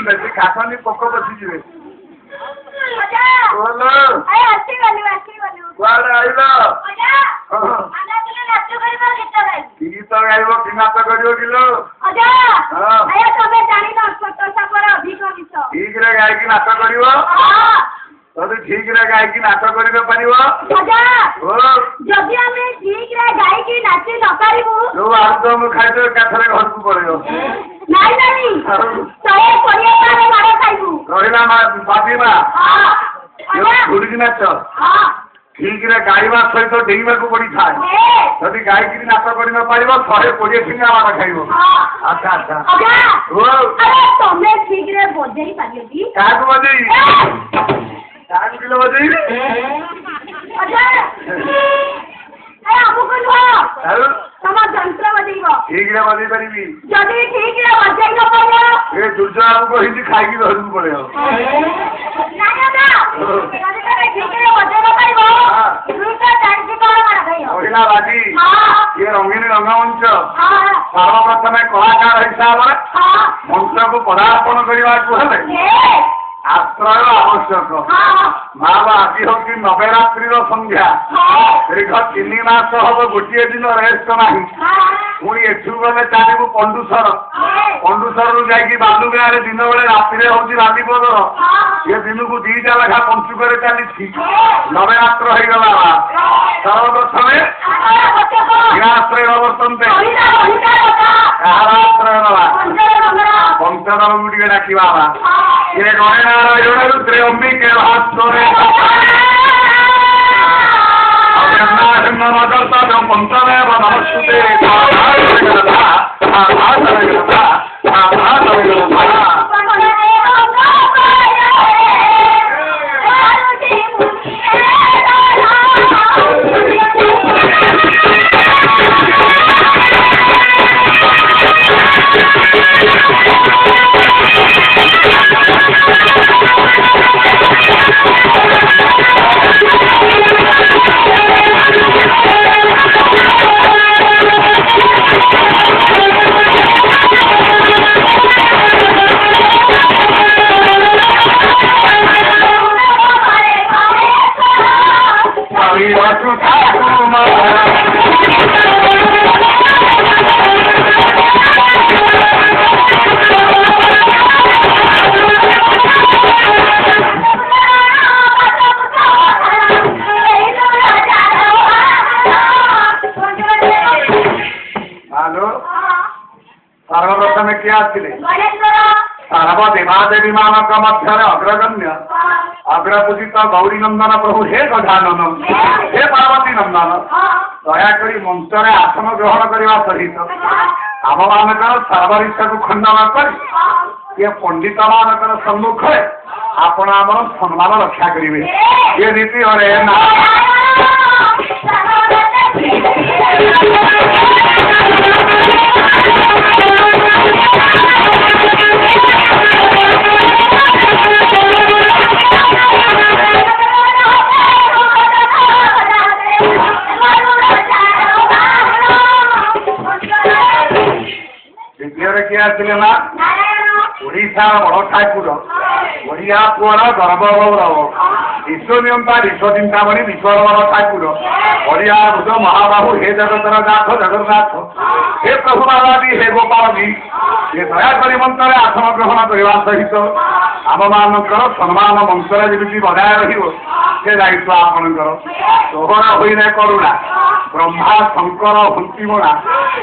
ବେଶୀ ଖାସନି ପୋକ ବସିଯିବେ। କୁଆଡେ ଆଇଲ? ଗୀତ ଗାଇବ କି ନାଚ କରିବ କିଲୋ? ଠିକରେ ଗାଇକି ନାଚ କରିବ? ଯଦି ଠିକରେ ଗାଇକି ନାଚ କରିବେ ପାରିବ? ଯଦି ଆମେ ଠିକରେ ଗାଇକି ନାଚି ନ ପାରିବୁ ଯୋଉ ଆଳୁଦମ ଖାଇଦେବ ଏକାଥରେ ଘରକୁ ପଳେଇବ। ନାଇଁ ନାଇଁ 120 ମାଡ଼ ଖାଇବୁ। ରହିଲା ବାଜିବା ଧୁଡିକି ନାଚ ଠିକରେ ଗାଇବା ସହିତ ଡେଇଁବାକୁ ପଡିଥାଏ। ଯଦି ଗାଇକିରି ନାଚ କରି ନ ପାରିବ 120 ଫିଙ୍ଗା ମାଡ଼ ଖାଇବ। ଆଚ୍ଛା ଆଚ୍ଛା ତମେ ଠିକରେ ବଜେଇ ପାରିବ କି? କାହାକୁ ବଜେଇବି? କାହାକୁ କିଲୋ ବଜେଇବି? ଆମକୁ ନୁହଁ ତମ ଯନ୍ତ୍ର ବଜେଇବ। ଠିକରେ ବଜେଇ ପାରିବି? ଯଦି ଠିକରେ ବଜେଇ ନ ପାରିବ ଏ ଦୁର୍ଯୋଗ ଆମକୁ କହିଛି ଖାଇକି ଘରକୁ ପଳେଇବ। ଠିକରେ ବଜେଇ ନ ପାରିବ କହିଲା ବାଜି ଇଏ ରଙ୍ଗୀନ ରଙ୍ଗମଞ୍ଚ ସର୍ବପ୍ରଥମେ କଳାକାର ହିସାବରେ ମଞ୍ଚକୁ ପଦାର୍ପଣ କରିବାକୁ ହେଲେ ଆଶ୍ରୟ ଆବଶ୍ୟକ। ମା ଆଜି ହଉଛି ନବରାତ୍ରିର ସନ୍ଧ୍ୟା। ଦୀର୍ଘ 3 ମାସ ହବ ଗୋଟିଏ ଦିନ ରେଷ୍ଟ ନାହିଁ। ପୁଣି ଏଠୁ ଗଲେ ଚାଲିବୁ ପଣ୍ଡୁସର। ପଣ୍ଡୁସରରୁ ଯାଇକି ବାଲୁଗାଁରେ ଦିନ ବେଳେ ରାତିରେ ହଉଛି ବାଲିପଦର। ଏ ଦିନକୁ 2ଟା ଲେଖା ପଞ୍ଚୁକରେ ଚାଲିଛି। ନବରାତ୍ର ହେଇଗଲା। ସର୍ବପ୍ରଥମେ ଆଶ୍ରୟ ବର୍ତ୍ତନ୍ତେ କାହାର ଆଶ୍ରୟ ନବା? ପଞ୍ଚଦଳକୁ ଟିକେ ଡାକିବା। ये गणेनारायण रुद्रे अंबिके भास्करे पंचमेव नमस्तुते सर्वप्रथम किए आसते सर्वदेवादेवी मानक मध्य अग्रगण्य अग्रपूजित गौरी नंदन प्रभु हे गजानन हे पार्वती नंदन दयाकोरी मंचरे आसन ग्रहण करने सहित आम मानकर सर्वरिषा को खंडन कर ये पंडित मानकर सम्मुख आपण आम सम्मान रक्षा करेंगे ये रीति हरे ना ओडिशार बड़ ठाकुर ओडिया पुअर गर्व गौरव विश्व नियंता विश्व चिंतामणि विश्वरमण ठाकुर ओडिया बुध महाबाहु हे जगतर नाथ जगन्नाथ हे प्रभु बालाजी हे गोपाल जी ये दयाकोरी मंत्र आसन ग्रहण करने सहित आम मानकर सम्मान मंत्र जमी बजाय रे दायित्व आपणकर सोहरा होने करुणा ब्रह्मा शंकर हंतिमणा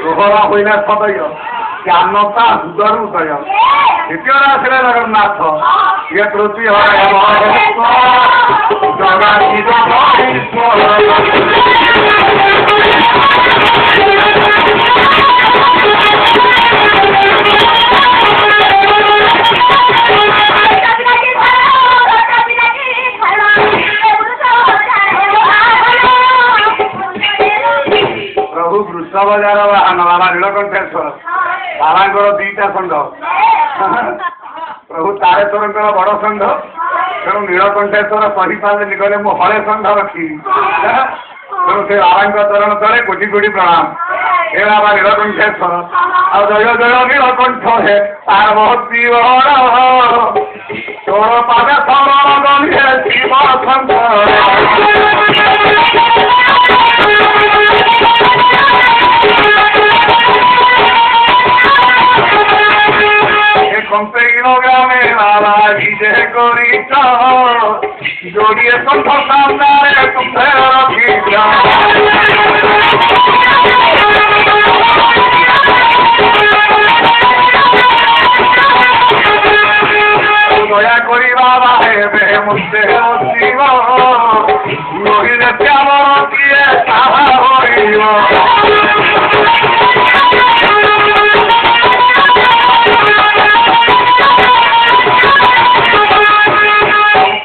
सोहरा होने सदय ज्ञानता हृदय उदय द्वितीय आसले जगन्नाथ ये तृतीय प्रभु वृषभ जार वाहन बाबा नीलकंठेश्वर बाबांकर 2टा षंढ प्रभु तारेश्वर बड़ षंढ तेणु नीलकंठेश्वर सही पारे गले मु हले षंढ रखी तेणु से बाबा चरण तले कोटि कोटि प्रणाम हे बाबा नीलकंठेश्वर ଆଉ ଜୟ ଜୟ ନୀଳକଣ୍ଠ ହେ ପାର୍ବତୀ ବର ତୋର ପାଦ ସମର ଗଲେ ଶିବ ଶଙ୍କର কম্পেইন গ্রামে বাবা ভিজে করিছ জড়িয়ে কণ্ঠ সামনারে তুমে রখিছ দয়া করি বাবা হেবে মুক্তে শিব রহিলে শ্যামর কিয়ে তাহা হইব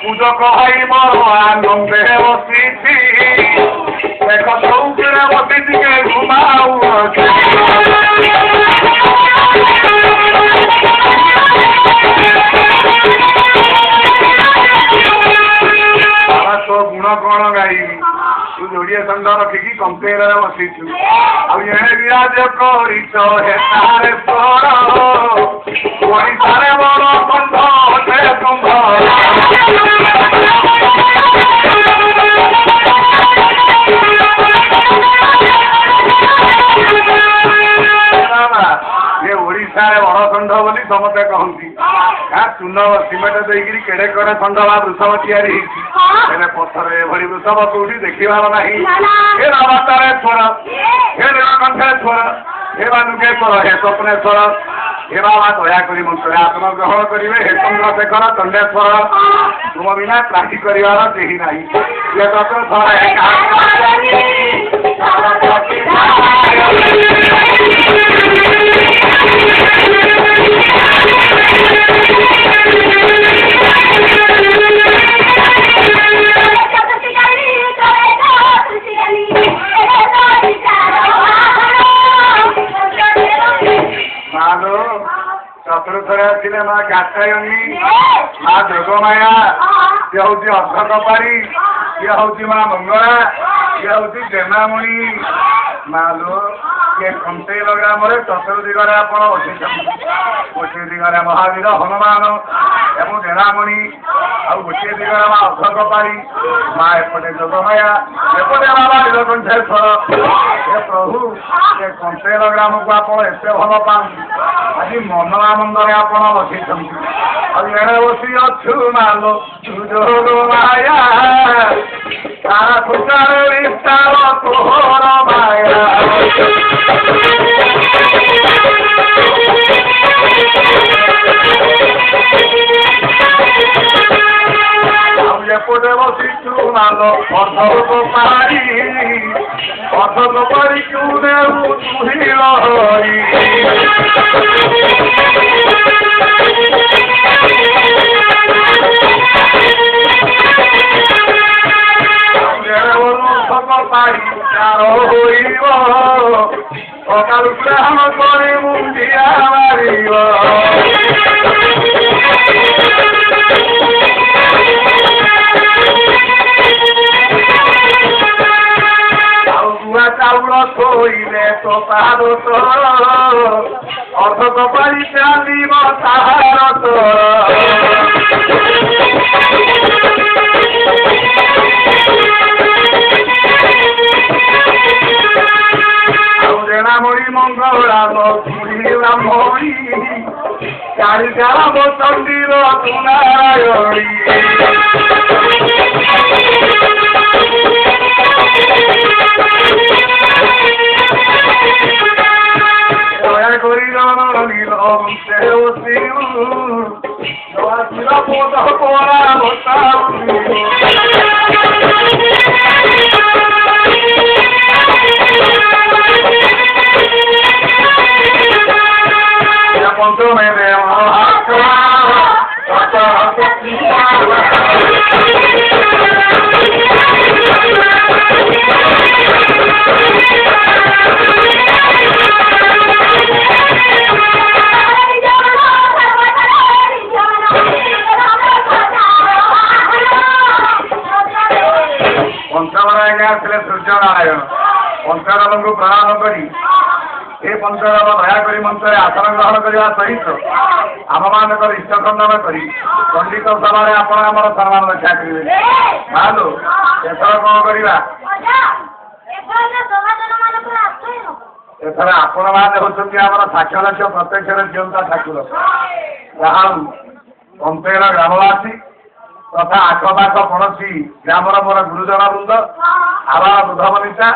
পূজক ভাই বড় আনন্দে বসিছি দেখ চৌকিরে বসিছিকে ঘুমাও বাবা তো গুণ কଣ ଗାଇବି ତୁ ଯୋଡ଼ିଏ ଷଣ୍ଢ ରଖିକି କମ୍ପେଇରରେ ବସିଛୁ ଆଉ ଏଣେ ବିରାଜ କରିଛ ହେ ତାରେ ସ୍ୱର ଓଡ଼ିଶାରେ ବଡ଼ କଣ୍ଠ ସେ ତୁମ୍ଭ ଓଡ଼ିଶାରେ ବଡ଼ ଷଣ୍ଢ ବୋଲି ସମସ୍ତେ କହନ୍ତି ଚୂନ ସିମେଣ୍ଟ ଦେଇକିରି କେଡ଼େ କେଡ଼େ ଷଣ୍ଢ ବା ବୃଷଭ ତିଆରି ହେଇଛି ହେଲେ ପଥରରେ ଏଭଳି ବୃଷଭ କୋଉଠି ଦେଖିବାର ନାହିଁ ହେ ରାବାତାରେ ସ୍ୱର ହେ ନୀଳକଣ୍ଠରେ ସ୍ୱର ହେ ବାଲୁକେଶ୍ୱର ହେ ସ୍ୱପ୍ନେଶ୍ୱର ହେ ବାବା ଦୟାକରି ମନ୍ତ୍ରରେ ଆତ୍ମଗ୍ରହଣ କରିବେ ହେ ଚନ୍ଦ୍ରଶେଖର ଚଣ୍ଡେଶ୍ୱର ତୁମ ବିନା ତ୍ରାହି କରିବାର କେହି ନାହିଁ ଇଏ ତତ ଚତୁର୍ଥରେ ଆସିଲେ ମା କାତ୍ୟାୟନୀ ମା ଯୋଗମାୟା ସିଏ ହଉଛି ଅର୍ଦ୍ଧକପାରୀ ସିଏ ହଉଛି ମା ମଙ୍ଗଳା ସିଏ ହଉଛି ଜେନାମଣି ମା ଲୋ ସିଏ କଣ୍ଟେଇଲ ଗ୍ରାମରେ ଚତୁର୍ଦିଗରେ ଆପଣ ବସିଛନ୍ତି ଗୋଟିଏ ଦିଗରେ ମହାବୀର ହନୁମାନ ଏବଂ ଜେନାମଣି ଆଉ ଗୋଟିଏ ଦିଗରେ ମା ଅର୍ଦ୍ଧକପାରୀ ମା ଏପଟେ ଯୋଗମାୟା ଏପଟେ ବାବା ନୀଳକଣ୍ଠେଶ୍ୱର ହେ ପ୍ରଭୁ ସେ କଣ୍ଟେଇଲ ଗ୍ରାମକୁ ଆପଣ ଏତେ ଭଲ ପାଆନ୍ତି ଆଜି ମନ ଆନନ୍ଦରେ ଆପଣ ବସିଛନ୍ତି ଆଉ ଏଣେ ବସି ଅଛୁ ମାଲୋ ଯୋଗ ମାୟା ତାର ସୁଚାର ବିସ୍ତାର ତୋର ମାୟା ଆଉ ଏପଟେ ବସିଛୁ ମାଲୋ ଅର୍ଦ୍ଧକ ପାରି ଅର୍ଦ୍ଧକ ପାରି ନେଉ ତୁହିଲ ହରି ହୋଇବ ସକାଳୁ ଗ୍ରହଣ କରି ମୁଣ୍ଡିଆ ମାରିବ ଆଉ ଗୁଆ ଚାଉଳ ଥୋଇଲେ ତ ପାଦ ତୋର ଅର୍ଦ୍ଧକ ପାରି ଚାଲିବ ତାହାର ତୋର ଜେନାମଣି ମଙ୍ଗଳା ବ୍ରାହ୍ମଣୀ ଚାରି ଚାଳ ଚଣ୍ଡୀର ନାରାୟଣୀ ଦୟା କରି ନୀଳ ପୋଦ ପରା পঞ্চমে ପଞ୍ଚାବନ ଆଜ୍ଞା ଆସିଲେ ସୂର୍ଯ୍ୟ ନାରାୟଣ ପଞ୍ଚାନନଙ୍କୁ ପ୍ରଣାମ କରି ଏ ପଞ୍ଚରବ ଦୟାକରି ମଞ୍ଚରେ ଆସନ ଗ୍ରହଣ କରିବା ସହିତ ଆମମାନଙ୍କର ଇଷ୍ଟ ଖଣ୍ଡନ କରି ପଣ୍ଡିତ ସଭାରେ ଆପଣ ଆମର ସମ୍ମାନ ରକ୍ଷା କରିବେ। ଭାଲୁ ଏଥର କଣ କରିବା? ଏଥର ଆପଣମାନେ ହେଉଛନ୍ତି ଆମର ସାକ୍ଷାତ ପ୍ରତ୍ୟକ୍ଷରେ ଜିଅନ୍ତା ଠାକୁର। ଯାହା ହଉ କମ୍ପେର ଗ୍ରାମବାସୀ ତଥା ଆଖପାଖ କୌଣସି ଗ୍ରାମର ମୋର ଗୁରୁଜନ ବୃନ୍ଦ ଆବାଳ ବୃଦ୍ଧ ବନିତା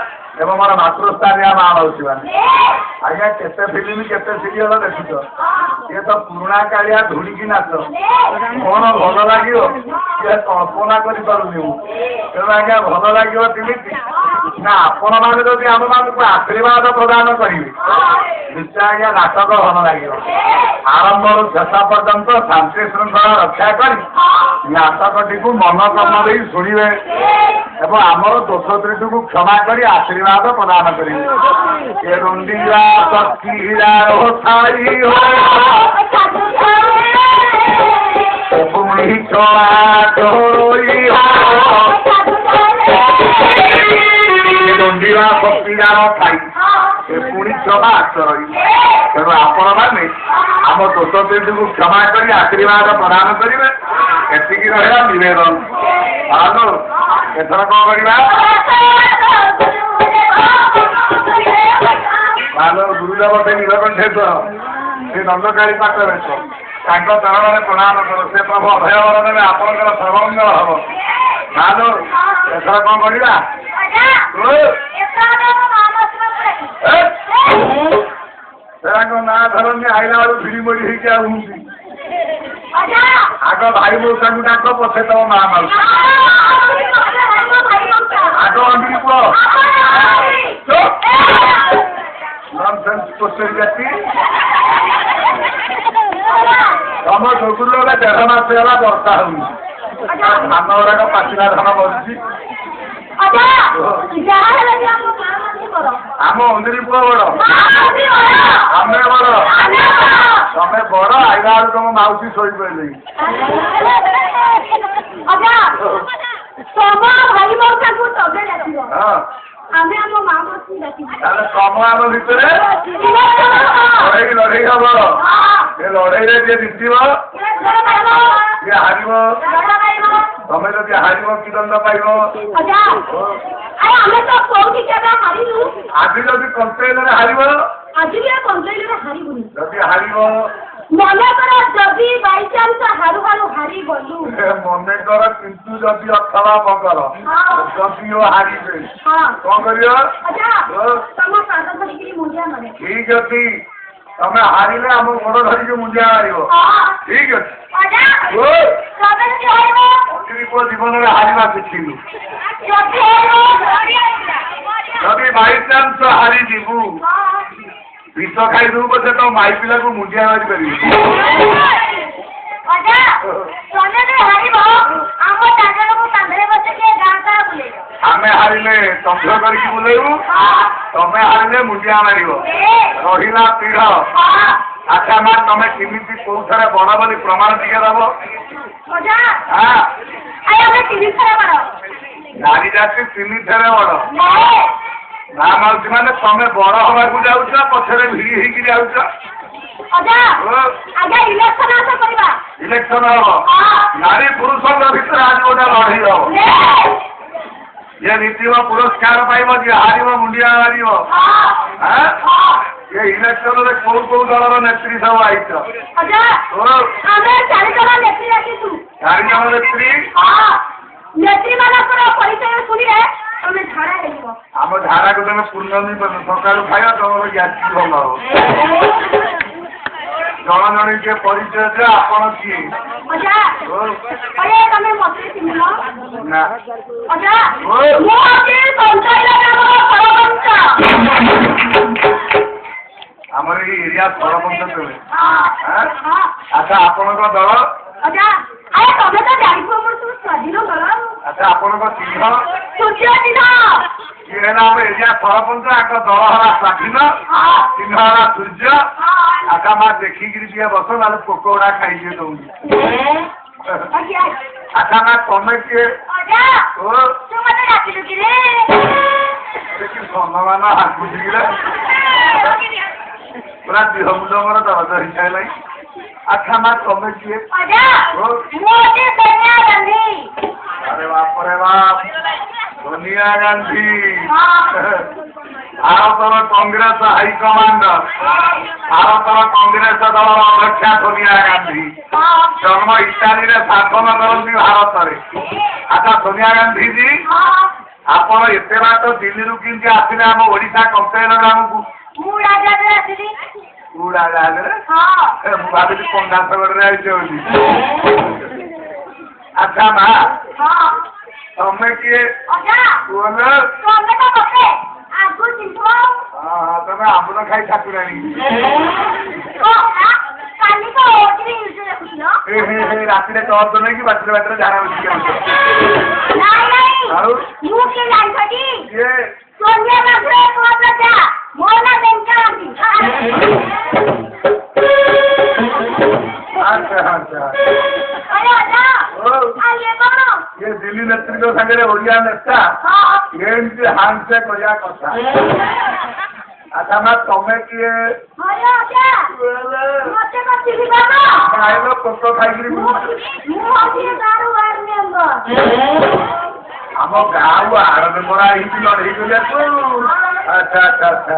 ଏବଂ ମୋର ମାତୃସ୍ଥାନୀୟ ମା ମାଉସୀ ମାନେ ଆଜ୍ଞା କେତେ ଫିଲ୍ମ କେତେ ସିରିଏଲ ଦେଖୁଛ, ଇଏ ତ ପୁରୁଣା କାଳିଆ ଧୁଡ଼ିକି ନାଚ କଣ ଭଲ ଲାଗିବ ସିଏ କଳ୍ପନା କରିପାରୁନି ମୁଁ। ତେଣୁ ଆଜ୍ଞା ଭଲ ଲାଗିବ କେମିତି ନା ଆପଣମାନେ ଯଦି ଆମମାନଙ୍କୁ ଆଶୀର୍ବାଦ ପ୍ରଦାନ କରିବେ ନିଶ୍ଚୟ ଆଜ୍ଞା ନାଟକ ଭଲ ଲାଗିବ। ଆରମ୍ଭରୁ ଶେଷ ପର୍ଯ୍ୟନ୍ତ ଶାନ୍ତି ଶୃଙ୍ଖଳା ରକ୍ଷା କରି ନାଟକଟିକୁ ମନକର୍ମ ଦେଇ ଶୁଣିବେ ଏବଂ ଆମର ଦୋଷ ତ୍ରୁଟିକୁ କ୍ଷମା କରି ଆଶୀର୍ବାଦ ପ୍ରଦାନ କରିବେ। ଏ ରୁଣ୍ଡିଲା ସଖୀରା ସାଇ ପୁଣି ଛଳା ଚୋଇ ରୁଣ୍ଡିଲା ସଖୀରା ଖାଇ ଏ ପୁଣି କ୍ଷମା ଆଶ୍ରୟ। ତେଣୁ ଆପଣମାନେ ଆମ ଦୋଷ ତ୍ରୁଟିକୁ କ୍ଷମା କରି ଆଶୀର୍ବାଦ ପ୍ରଦାନ କରିବେ ଏତିକି ରହିଲା ନିବେଦନ। ଆଉ ଏଥର କଣ କରିବା? ଭାଲୋ ଗୁରୁଦେବ ସେ ନୀଳକଣ୍ଠେଶ୍ୱର ସେ ଦଣ୍ଡକାଳୀ ପାଖରେ ତାଙ୍କ ଚରଣରେ ପ୍ରଣାମ କର। ସେ ପ୍ରଭୁ ଅଭୟବର ଦେବେ ଆପଣଙ୍କର ସର୍ବମଙ୍ଗଳ ହବ। ଭାଲୋ ଏଥର କଣ କରିବା? ସେରାଙ୍କ ନାଁ ଧରନ୍ତି ଆଇଲା ବେଳୁ ଭିଡ଼ି ମୋଡ଼ି ହେଇକି ଆଉ ହୁଅନ୍ତି। ଆଗ ଭାଇ ମଉସାଙ୍କୁ ଡାକ ପଛେ ତମ ମା ମାଉସୀ ଆଗ ଅଣ୍ଡିକି ପୁଅ ଜାତି ତମ ଯୋଗୁରୁ ଏବେ 1.5 ମାସ ହେଲା ବର୍ଷା ହଉନି। ଧାନ ଗୁଡାକ ପାଚିଲା ଧାନ ବସୁଛି। ଆମ ଅଣ୍ଡିରି ପୁଅ ବଡ ଆମେ ବଡ ତମେ ବଡ ଆଇଲା ବେଳୁ ତମ ମାଉସୀ ଶୋଇପାରିଲେ। ଆମେ ଆମ ମା ମାଉସୀ ଡାକିବୁ। ତାହେଲେ ତମ ଆମ ଭିତରେ ଲଢେଇ ହବ। ଏ ଲଢେଇରେ ଯିଏ ଜିତିବ ଯିଏ ହାରିବ ତମେ ଯଦି ହାରିବ କି ଦଣ୍ଡ ପାଇବ? ଆମେ ତ କୋଉଠି କେବେ ହାରିନୁ। ଆଜି ଯଦି କଣ୍ଟ୍ରେଲରେ ହାରିବ ଆଜି ବି କଣ୍ଟ୍ରେଲରେ ହାରିବୁନି। ଯଦି ହାରିବ ମନେକର ଯଦି ବାଇଚାନ୍ସ ହାରୁ ହାରୁ ହାରିଗଲୁ ମନେକର କିନ୍ତୁ ଯଦି ଅଥବା ମଙ୍ଗଳ ଯଦି ହାରିବେ କଣ କରିବ? ତମ ପାଦ ଧରିକିରି ମୁଣ୍ଡିଆ ମାରେ। ଠିକ ଅଛି ତମେ ହାରିଲେ ଆମ ଗୋଡ ଧରିକି ମୁଣ୍ଡିଆ ମାରିବ। ଠିକ ଅଛି ପୁଅ ଜୀବନରେ ହାରିବା ଶିଖିଲୁ। ଯଦି ବାଇଚାନ୍ସ ହାରିଯିବୁ ବିଷ ଖାଇଦବୁ ପଛେ ତ ମାଇ ପିଲାକୁ ମୁଣ୍ଡିଆ ମାରି ପାରିବି। ଆମେ ହାରିଲେ ତମ୍ଭ କରିକି ବୁଲେଇବୁ ତମେ ହାରିଲେ ମୁଣ୍ଡିଆ ମାରିବ। ରହିଲା ପୀଢ଼ ଆଚ୍ଛା ମା ତମେ କେମିତି କୋଉଥରେ ବଡ ବୋଲି ପ୍ରମାଣ ଟିକେ ଦବ? ନାରୀ ଜାତି 3 ଥରେ ବଡ। ମା ମାଉସୀ ମାନେ ତମେ ବଡ ହବାକୁ ଯାଉଛ ପଛରେ ଭିଡି ହେଇକି ଯାଉଛ। ଇଲେକ୍ସନ ହବ ନାରୀ ପୁରୁଷଙ୍କ ଭିତରେ ଆଜି ଗୋଟେ ଲଢେଇ ହବ। ଯିଏ ଜିତିବ ପୁରସ୍କାର ପାଇବ ଯିଏ ହାରିବ ମୁଣ୍ଡିଆ ମାରିବ। ଏ ଇଲେକ୍ସନରେ କୋଉ କୋଉ ଦଳର ନେତ୍ରୀ ସବୁ ଆଇଛ? 4 ଜଣ ନେତ୍ରୀ ଆସିଛୁ। 4 ଜଣ ନେତ୍ରୀ ନେତ୍ରୀ ମାନଙ୍କର ପରିଚୟ ଶୁଣିଲେ ତମେ ଝାଡା ହେଇଯିବ। ଆମ ଝାଡାକୁ ତମେ ପୂର୍ଣ୍ଣମୀ ସକାଳୁ ଖାଇବା ତମର ଗ୍ୟାଷ୍ଟ୍ରିକ ଭଲ ହବ। ଜଣ ଜଣେ କିଏ ପରିଚୟ ଯେ ଆପଣ କିଏ? ତମେ ମତେ ଚିହ୍ନିଲ ନା ଆମର ଏଇ ଏରିଆ ସରପଞ୍ଚ ତେବେ। ଆଚ୍ଛା ଆପଣଙ୍କ ଦଳ? ତମେ ତ ଜାଣିଥିବ ମୋର ସବୁ ସ୍ୱାଧୀନ ଦଳ। ଆଚ୍ଛା ଆପଣଙ୍କ ଚିହ୍ନ? ସୂର୍ଯ୍ୟ ଚିହ୍ନ। ସିଏ ହେଲା ଆମ ଏରିଆ ସରପଞ୍ଚ ଆଙ୍କ ଦଳ ହେଲା ସ୍ୱାଧୀନ ଚିହ୍ନ ହେଲା ସୂର୍ଯ୍ୟ। ଆଚ୍ଛା ମା ଦେଖିକିରି ଟିକେ ବସ ନହେଲେ ପୋକ ଗୁଡା ଖାଇଦିଏ ଦଉନି। ଆଚ୍ଛା ମା ତମେ କିଏ? ସମ୍ମାନ ହାକୁଛି କିରେ ପୁରା ଦେହ ମୁଣ୍ଡ ମୋର ଦରଜ ହେଇସାରିଲାଣି। ଆଚ୍ଛା ମା ତମେ କିଏ? ଆରେ ବାପରେ ବାପ ସୋନିଆ ଗାନ୍ଧୀ ଭାରତର କଂଗ୍ରେସ ହାଇକମାଣ୍ଡର ଭାରତର କଂଗ୍ରେସ ଦଳର ଅଧ୍ୟକ୍ଷା ସୋନିଆ ଗାନ୍ଧୀ ଜନ୍ମ ଇଟାଲୀରେ ଶାସନ କରନ୍ତି ଭାରତରେ। ଆଚ୍ଛା ସୋନିଆ ଗାନ୍ଧୀଜୀ ଆପଣ ଏତେ ବାଟ ଦିଲ୍ଲୀରୁ କେମିତି ଆସିଲେ ଆମ ଓଡିଶା କମ୍ପେନର ଆମକୁ? ଉଡାଜାହାଜରେ ମୁଁ ଭାବିଲି ପଣ୍ଡାସଗଡ଼ରେ ଆଇଛ ବୋଲି। ଆଚ୍ଛା ମା ତମେ କିଏ? ତମେ ଆମ୍ବୁଲ ଖାଇ ଠାକୁରାଣୀ ରାତିରେ ଟର୍ଚ୍ଚ ନେଇକି ବାଟରେ ବାଟରେ ଝାଡା ବସିକି ଆଉ ଆଚ୍ଛା ଆଚ୍ଛା ये दिल्ली नेतृत्व सागर ओडिया नेता एमती हैंडसेक କରିବା କଥା। अच्छा मैं तमें किए पोतो खाई आम गाँव आड़ मेम्बर आई लड़े अच्छा अच्छा अच्छा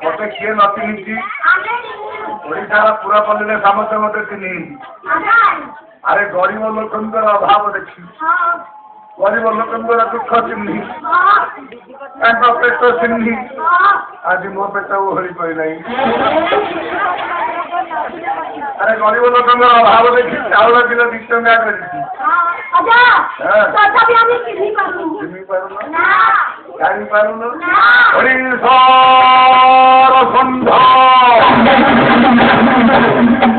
मत किए नचिनी ओडार पुरापल्ली समस्ते मत चिन्ह अरे गरीब लोकर अभाव देखी गरीब लोकर दुख चिन्ह पेट चिन्ह आज मो पेट ओहली पाई अरे गरीब लोकर अभाव देखी चाउल किलो 2 टंका कर ଜାଣିପାରୁନ ଓଡ଼ିଶାର ସନ୍ଧ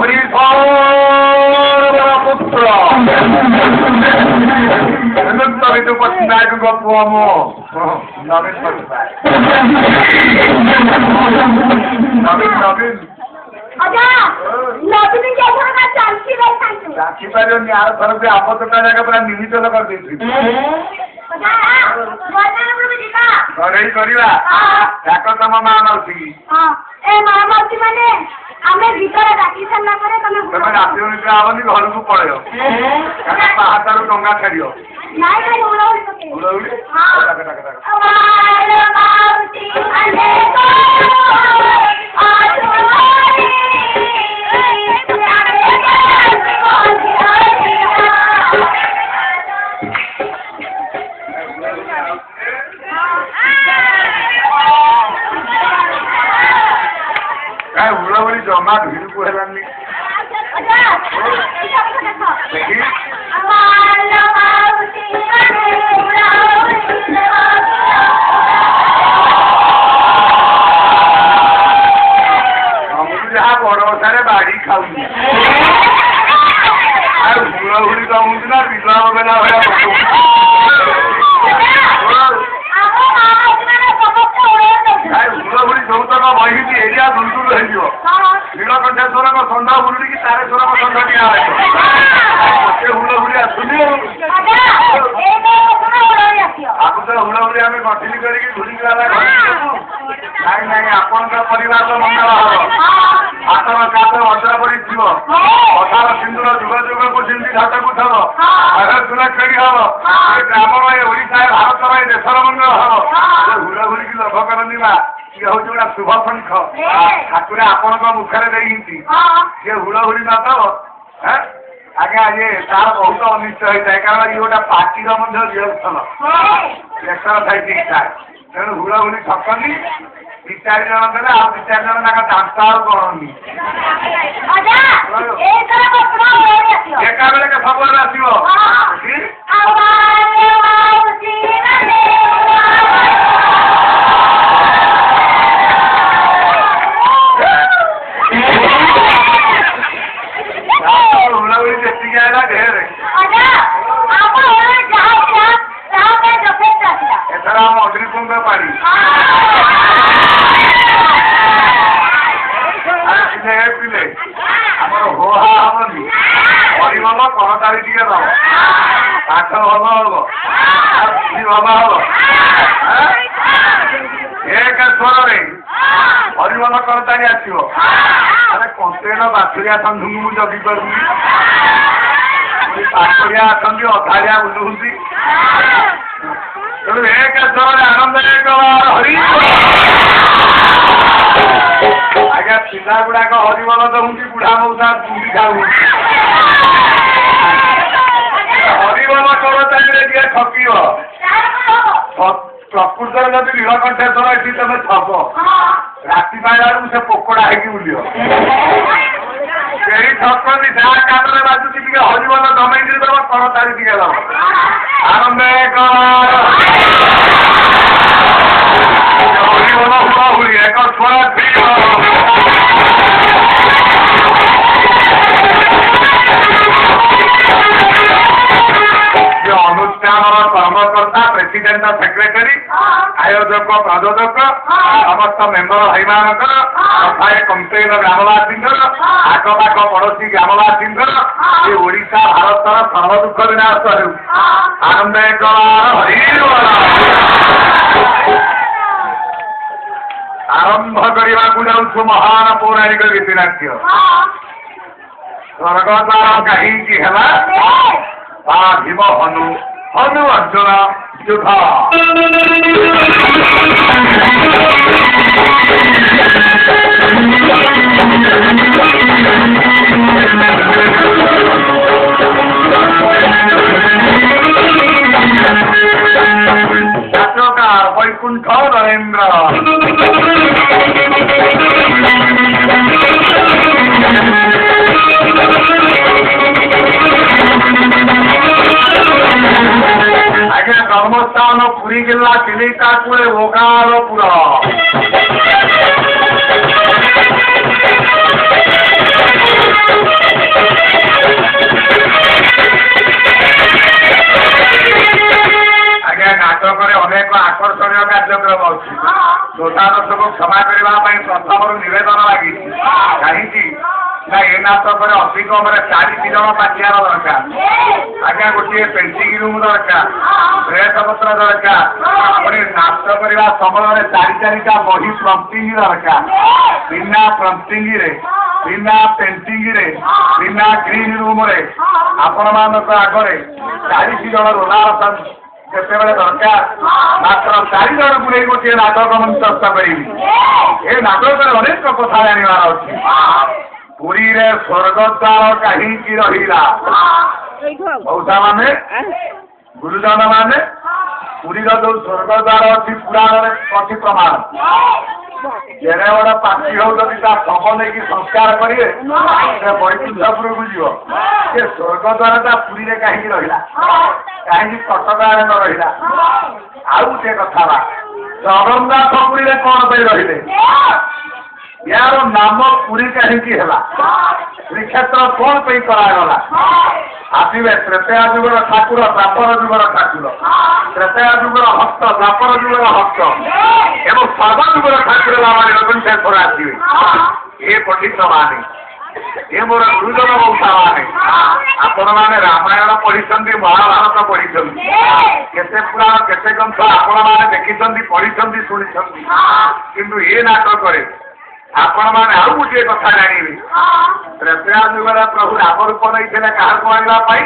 ଓଡ଼ିଶାର ପୁତ୍ର ହେମନ୍ତ ବିଜୁ ପଟ୍ଟନାୟକଙ୍କ ପୁଅ ମୋ ନବୀନ ପଟ୍ଟନାୟକ। ନବୀନ ଜାଣିପାରିବନି ଆର ଥର ସେ ଆପତଟା ଜାଗା ପୁରା ନିମିଚଲ କରିଦେଇଥିଲି। ଗଡ଼େଇ କରିବା ଡାକ ତମ ମା ମାଉସୀ ମାନେ ଆମେ ଭିତରେ ଡାକି ସାରିଲା ପରେ ତମେ ରାତି ନିଦ୍ରା ହବନି ଘରକୁ ପଳେଇବ ପାହାଚାରୁ ଡଙ୍ଗା ଛାଡିବ। ହୁଳହୁଳି ଜମା ଭିଡକୁ ହେଲାନି। ଯାହା ବଡ ଓଷାରେ ବାଡି ଖାଉନି ଆଉ ହୁଳହୁଳି କମୁଛି ନା ବିବାହ ବେଲା ଭଳିଆ ହୁଳହୁଳି ଯୋଉତକ ବହିଛି ଏରିଆ ଦୁଲଦୁଲ ହେଇଯିବ। ନୀଳକଣ୍ଠେଶ୍ୱରଙ୍କ ଷଣ୍ଢ ବୁଲିକି ତାରେଶ୍ୱରଙ୍କ ଷଣ୍ଢ ଦିଆ ହେବ। ସେ ହୁଳହୁଳି ଆସୁନି ଆଗକୁ ହୁଳହୁଳି ଆମେ ଗଠିଲି କରିକି ଘୁରିକି ଗଲା ନାଇଁ ନାଇଁ ଆପଣଙ୍କ ପରିବାରର ମଙ୍ଗଳ ହବ। ହାତର କାତ ଅଜରା ପଡ଼ିଥିବ କଥାର ସିନ୍ଦୁର ଯୁଗ ଯୁଗକୁ ଯେମିତି ଘାଟକୁ ଥବ ସୁନା ଖେଳି ହବ ଗ୍ରାମର ଏ ଓଡ଼ିଶା ଭାରତର ଏ ଦେଶର ମଙ୍ଗଳ ହବ। ହୁଳହୁଳିକି ଲୋଭ କରନ୍ତି ବା ଇଏ ହଉଛି ଗୋଟେ ଶୁଭ ଶଙ୍ଖ ଠାକୁର ଆପଣଙ୍କ ମୁଖରେ ଦେଇଛନ୍ତି। ସିଏ ହୁଳହୁଳି ନଦବ ଆଜ୍ଞା ଇଏ ତାର ବହୁତ ଅନିଷ୍ଟ ହେଇଥାଏ କାରଣ ଇଏ ଗୋଟେ ପାର୍ଟିର ମଧ୍ୟ ରିହର୍ସଲ ଏକ୍ସରସାଇଜ ଥାଏ। ତେଣୁ ହୁଳହୁଳି ଠକନି 2-4 ଜଣ ଦେଲେ ଆଉ 2-4 ଜଣ ତାଙ୍କ ଦାନ୍ତ ଆଉ ଗଣନି ଏକା ବେଳକେ ଖବର ଆସିବ। ହୁଳହୁଳି ଯେତିକି ହେଲା ଢେରେ ଏଥର ଆମ ଅଗ୍ନିକୁଣ୍ଡ ପାଣି ପିଲେ ଆମର ହୋ ହା ହବନି ପରିବଲ ତରକାରୀ ଟିକେ ଦବ କାଠ ଭଲ ହବ ଭଲ ହବ ସ୍ୱରରେ ହରିବଲ କରତାଳି ଆସିବ। ଆରେ କଣ୍ଟେନ ବାଛୁରିଆ ସନ୍ଧୁଙ୍କୁ ମୁଁ ଜଗି ପାରୁନି। ପାଖରିଆ ଅଛନ୍ତି ଅଧାରିଆ ବୁଲୁଛନ୍ତି। ତେଣୁ ଏକ ସ୍ୱରରେ ଆନନ୍ଦ ଏକ ହରି। ଆଜ୍ଞା ପିଲା ଗୁଡାକ ହରିବଲ ଦଉନ୍ତି, ବୁଢା ମଉସା ଚୁଡ଼ି ଖାଉଛନ୍ତି। ହରିବଲ କରତାଳିରେ ଯିଏ ଠକିବ, ପ୍ରକୃତରେ ଯଦି ନୀଳକଣ୍ଠେଶ୍ୱର ଏଠି ତମେ ଠକ, ରାତି ପାଇଲାବେଳକୁ ସେ ପୋକଡା ହେଇକି ବୁଲିବ। କେହି ଠକନ୍ତି, ଯାହା କାନରେ ବାଜୁଛି ଟିକେ ହରିବଲ ଜମେଇକି ଦବ, କରତାଳି ଟିକେ ଦବ। ଆନନ୍ଦ ଏକ ହରିବଲ ହୁଳି ଏକ ସ୍ୱର ଅନୁଷ୍ଠାନର କର୍ମକର୍ତ୍ତା, ପ୍ରେସିଡେଣ୍ଟ, ସେକ୍ରେଟାରୀ, ଆୟୋଜକ, ପ୍ରଯୋଜକ, ସମସ୍ତ ମେମ୍ବର ଭାଇମାନଙ୍କର ତଥା ଏ କମ୍ପେଇନ ଗ୍ରାମବାସୀଙ୍କର, ଆଖପାଖ ପଡୋଶୀ ଗ୍ରାମବାସୀଙ୍କର ଏ ଓଡ଼ିଶା ଭାରତର ସର୍ବଦୁଃଖ ବିନାଶ ହେଉ। ଆନନ୍ଦ ଏକ ଆରମ୍ଭ କରିବାକୁ ଯାଉଛୁ ମହାନ ପୌରାଣିକ ରୀତିନାଟ୍ୟ। ସ୍ୱର୍ଗଦ୍ୱାର କାହିଁକି ହେଲା? ଭୀମ ହନୁ ଅର୍ଜୁନ ଯୁଦ୍ଧ। ନାଟକାର ବୈକୁଣ୍ଠ ନରେନ୍ଦ୍ର। ଆଜ୍ଞା ଜନ୍ମସ୍ଥାନ ପୁରୀ ଜିଲ୍ଲା ଚିଲିକା କୂଳେ ଓଗାଳପୁର। ଆଜ୍ଞା ନାଟକରେ ଅନେକ ଆକର୍ଷଣୀୟ କାର୍ଯ୍ୟକ୍ରମ ଅଛି। ଦୋଷାଦୋଷକୁ କ୍ଷମା କରିବା ପାଇଁ ପ୍ରଥମରୁ ନିବେଦନ ଲାଗିଛି। କାହିଁକି ନା ଏ ନାଟକରେ ଅତିକମରେ 40 ଜଣ ପାଠିଆର ଦରକାର। ଆଜ୍ଞା ଗୋଟିଏ ପେଣ୍ଟିଂ ରୁମ୍ ଦରକାର, ଡ୍ରେସ ପତ୍ର ଦରକାର, ପୁଣି ନାଚ କରିବା ସମୟରେ 4ଟା ବହି ପ୍ରମ୍ପଟିଂ ଦରକାର। ବିନା ପ୍ରମ୍ପଟିଂରେ, ବିନା ପେଣ୍ଟିଂରେ, ବିନା ଗ୍ରୀନ୍ ରୁମରେ ଆପଣମାନଙ୍କ ଆଗରେ 40 ଜଣ ରୋଲାର କେତେବେଳେ ଦରକାର? ମାତ୍ର 4 ଜଣଙ୍କୁ ନେଇ ଗୋଟିଏ ନାଟକ ମଞ୍ଚସ୍ଥ କରିବି। ଏ ନାଟକରେ ଅନେକ କଥା ଜାଣିବାର ଅଛି। ପୁରୀରେ ସ୍ୱର୍ଗଦ୍ୱାର କାହିଁକି ରହିଲା? ମଉସା ମାନେ, ଗୁରୁଜନ ମାନେ, ପୁରୀର ଯୋଉ ସ୍ୱର୍ଗଦ୍ୱାର ଅଛି ପୁରାଣରେ ଅଛି ପ୍ରମାଣ। ଯେଡ଼େ ବଡ଼ ପାପୀ ହଉ ଯଦି ତା ଶବ ନେଇକି ସଂସ୍କାର କରିବେ, ସେ ବୈକୁଣ୍ଠପୁରକୁ ଯିବ। ସେ ସ୍ୱର୍ଗଦ୍ୱାରଟା ପୁରୀରେ କାହିଁକି ରହିଲା? କାହିଁକି କଟକ ଆଡ଼େ ନ ରହିଲା? ଆଉ ଗୋଟିଏ କଥା ବା, ଜଗନ୍ନାଥ ପୁରୀରେ କଣ ପାଇଁ ରହିଲେ? ୟାର ନାମ ପୁରୀ କାହିଁକି ହେଲା? ଶ୍ରୀକ୍ଷେତ୍ର କଣ ପାଇଁ କରାଗଲା? ଆସିବେ ତ୍ରେତୟା ଯୁଗର ଠାକୁର, ଦ୍ୱାପର ଯୁଗର ଠାକୁର, ତ୍ରେତୟା ଯୁଗର ଭକ୍ତ, ଦ୍ୱାପର ଯୁଗର ଭକ୍ତ ଏବଂ ସର୍ବଯୁଗର ଠାକୁର ଭାବରେ ଜଗନ୍ନାଥର ଆସିବେ। ଏ ପଣ୍ଡିତ ମାନେ, ଏ ମୋର ଗୁରୁଜନ ମଉସା ମାନେ, ଆପଣମାନେ ରାମାୟଣ ପଢିଛନ୍ତି, ମହାଭାରତ ପଢିଛନ୍ତି, କେତେ ପୁରାଣ କେତେ ଗ୍ରନ୍ଥ ଆପଣମାନେ ଦେଖିଛନ୍ତି, ପଢିଛନ୍ତି, ଶୁଣିଛନ୍ତି। କିନ୍ତୁ ଏ ନାଟକରେ ଆପଣମାନେ ଆଉ ଗୋଟିଏ କଥା ଜାଣିବେ। ତ୍ରେତୟା ଯୁଗରେ ପ୍ରଭୁ ରାମ ରୂପ ନେଇଥିଲେ କାହାକୁ ମାରିବା ପାଇଁ?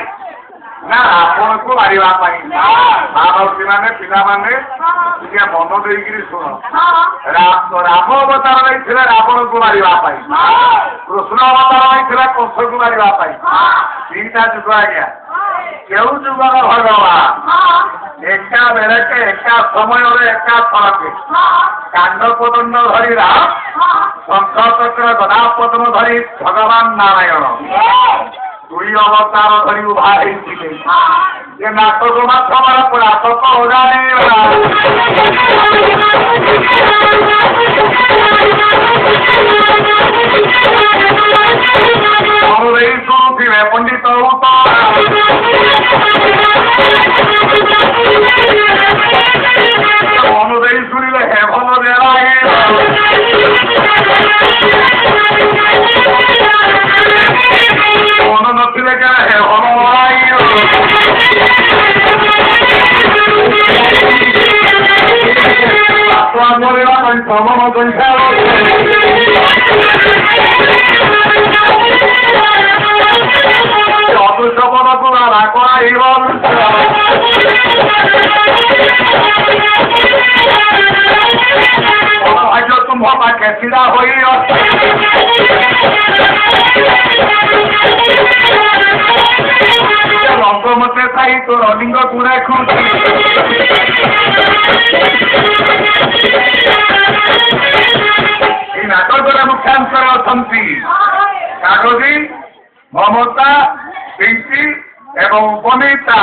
ନା ରାବଣକୁ ମାରିବା ପାଇଁ। ମା ମାଉସୀ ମାନେ, ପିଲାମାନେ ଟିକେ ମନ ଦେଇକିରି ଶୁଣ। ରାମ ଅବତାର ନେଇଥିଲେ ରାବଣକୁ ମାରିବା ପାଇଁ, କୃଷ୍ଣ ଅବତାର ନେଇଥିଲେ କଂସକୁ ମାରିବା ପାଇଁ। 2ଟା ଯୁଗ ଆଜ୍ଞା। କେଉଁ ଯୁଗର ଭଗବାନ ଏକା ବେଳକେ, ଏକା ସମୟରେ, ଏକା ଥରକେ କାଣ୍ଡ କୋଦଣ୍ଡ ଧରି ରାମ, ଶଙ୍ଖ ଚକ୍ର ଗଦା ପଦ୍ମ ଧରି ଭଗବାନ ନାରାୟଣ 2 ଅବତାର ଧରି ଉଭା ହେଇଥିଲେ। ଏ ନାଟକ ମାଧ୍ୟମରେ ପୁରାତକ ଜାଣିବା। ଶୁଣୁଥିବେ ପଣ୍ଡିତ ଅନୁଦେଇ ଶୁଣିଲେ ହେ ଭଲ ଦେଲାଏ। ମନ ନଥିଲେ କା ହେ ଭଲ ଆତ୍ମା କରିବା ପାଇଁ ଶ୍ରମଣ ସଂଖ୍ୟା ଅଦୃଶ୍ୟ ପଦକୁ ରାଗ ଏଇବ ଭାଗ୍ୟ ତୁମ୍ଭ ପାଖେ ଛିଡ଼ା ହୋଇ ଅଛି ରଙ୍ଗ ମତେ ଥାଇ ତୋର ଲିଙ୍ଗକୁ ଦେଖୁଛି ଏଇ ନାଟକରେ ମୁଖ୍ୟାଂଶରେ ଅଛନ୍ତି କାଗଜୀ ମମତା ପିଙ୍କି ଏବଂ ବନିତା